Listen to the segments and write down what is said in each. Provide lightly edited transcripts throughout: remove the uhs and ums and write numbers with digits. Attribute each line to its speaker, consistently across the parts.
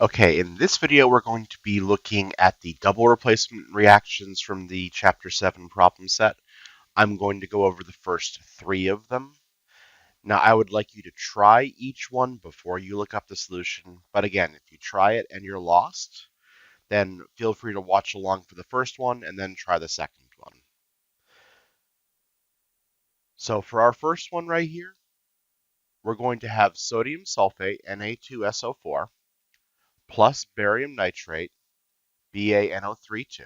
Speaker 1: Okay, in this video we're going to be looking at the double replacement reactions from the Chapter 7 problem set. I'm going to go over the first 3 of them. Now I would like you to try each one before you look up the solution, but again, if you try it and you're lost, then feel free to watch along for the first one and then try the second one. So for our first one right here, we're going to have sodium sulfate, Na2SO4, plus barium nitrate, BaNO3, 2.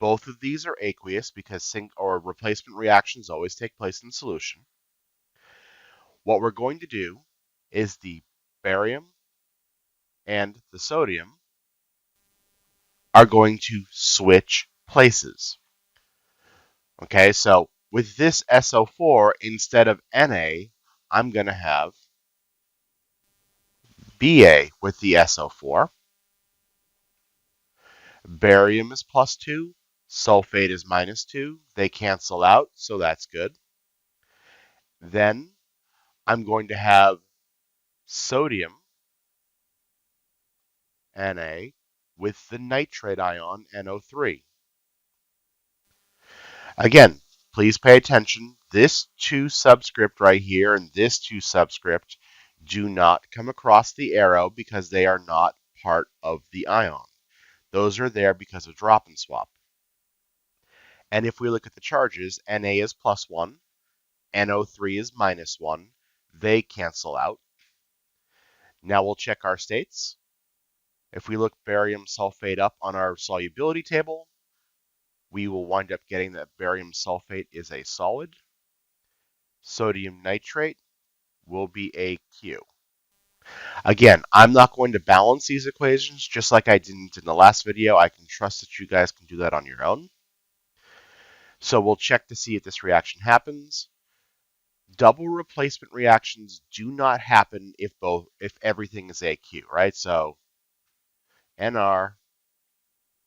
Speaker 1: Both of these are aqueous because replacement reactions always take place in solution. What we're going to do is the barium and the sodium are going to switch places. Okay, so with this SO4, instead of Na, I'm going to have Ba with the SO4. Barium is +2, sulfate is -2. They cancel out, so that's good. Then I'm going to have sodium, Na, with the nitrate ion, NO3. Again, please pay attention. This 2 subscript right here and this 2 subscript do not come across the arrow because they are not part of the ion. Those are there because of drop and swap. And if we look at the charges, Na is +1, NO3 is -1. They cancel out. Now we'll check our states. If we look barium sulfate up on our solubility table, we will wind up getting that barium sulfate is a solid. Sodium nitrate will be AQ. Again, I'm not going to balance these equations just like I didn't in the last video. I can trust that you guys can do that on your own. So we'll check to see if this reaction happens. Double replacement reactions do not happen if everything is AQ, right? So NR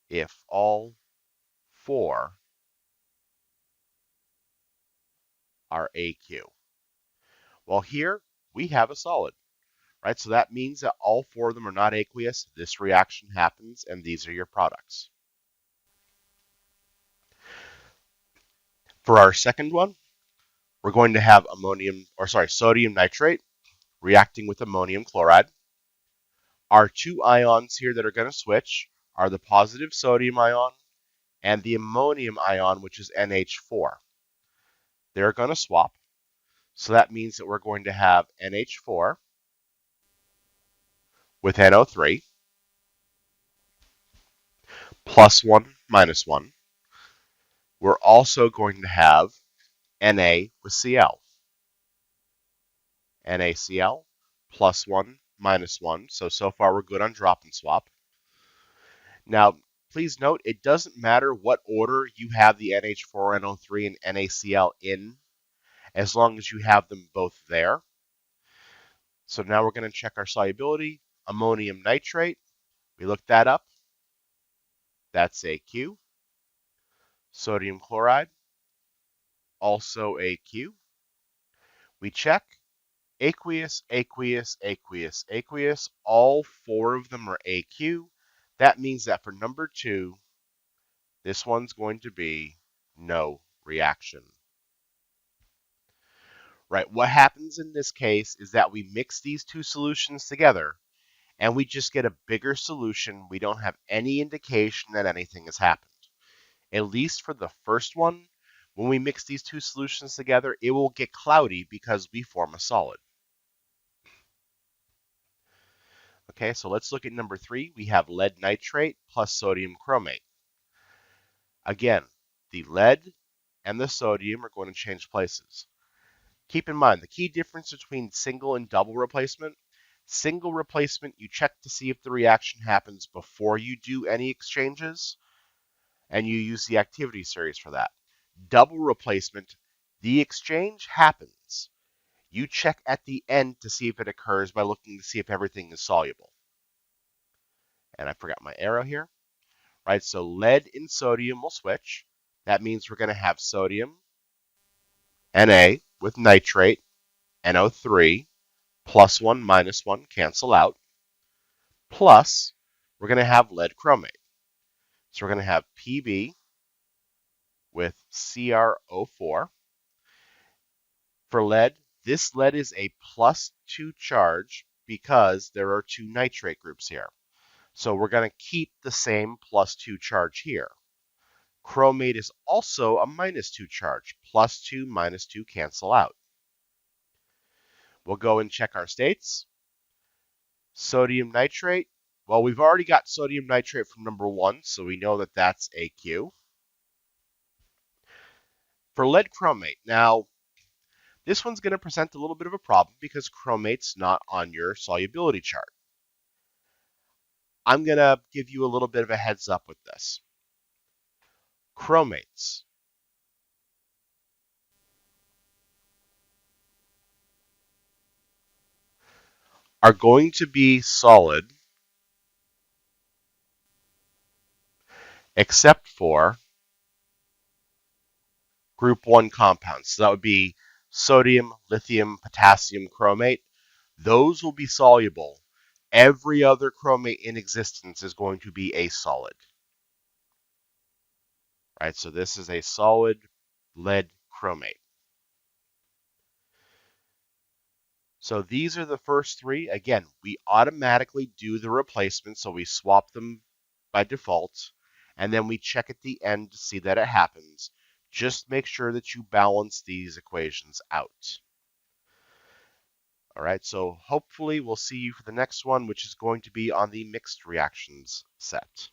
Speaker 1: if all 4 are AQ. Well, here we have a solid, right? So that means that all 4 of them are not aqueous. This reaction happens, and these are your products. For our second one, we're going to have sodium nitrate reacting with ammonium chloride. Our 2 ions here that are going to switch are the positive sodium ion and the ammonium ion, which is NH4. They're going to swap. So that means that we're going to have NH4 with NO3 +1 -1. We're also going to have Na with Cl. NaCl +1 -1. So far we're good on drop and swap. Now, please note, it doesn't matter what order you have the NH4, NO3, and NaCl in, as long as you have them both there. So now we're going to check our solubility. Ammonium nitrate, we looked that up. That's AQ. Sodium chloride, also AQ. We check. Aqueous, aqueous, aqueous, aqueous. All 4 of them are AQ. That means that for number 2, this one's going to be no reaction. Right, what happens in this case is that we mix these 2 solutions together and we just get a bigger solution. We don't have any indication that anything has happened. At least for the first one, when we mix these 2 solutions together, it will get cloudy because we form a solid. Okay, so let's look at number 3. We have lead nitrate plus sodium chromate. Again, the lead and the sodium are going to change places. Keep in mind, the key difference between single and double replacement, single replacement, you check to see if the reaction happens before you do any exchanges, and you use the activity series for that. Double replacement, the exchange happens. You check at the end to see if it occurs by looking to see if everything is soluble. And I forgot my arrow here. Right, so lead and sodium will switch. That means we're going to have sodium, Na with nitrate, NO3, +1 -1 cancel out. plus we're going to have lead chromate. So we're going to have Pb with CrO4. For lead, this lead is a +2 charge because there are 2 nitrate groups here. So we're going to keep the same +2 charge here. Chromate is also a -2 charge. +2, -2 cancel out. We'll go and check our states. Sodium nitrate. Well, we've already got sodium nitrate from number 1, so we know that that's AQ. For lead chromate, now this one's going to present a little bit of a problem because chromate's not on your solubility chart. I'm going to give you a little bit of a heads up with this. Chromates are going to be solid except for group 1 compounds. So that would be sodium, lithium, potassium chromate. Those will be soluble. Every other chromate in existence is going to be a solid. Right, so this is a solid lead chromate. So these are the first 3. Again, we automatically do the replacement, so we swap them by default, and then we check at the end to see that it happens. Just make sure that you balance these equations out. All right, so hopefully we'll see you for the next one, which is going to be on the mixed reactions set.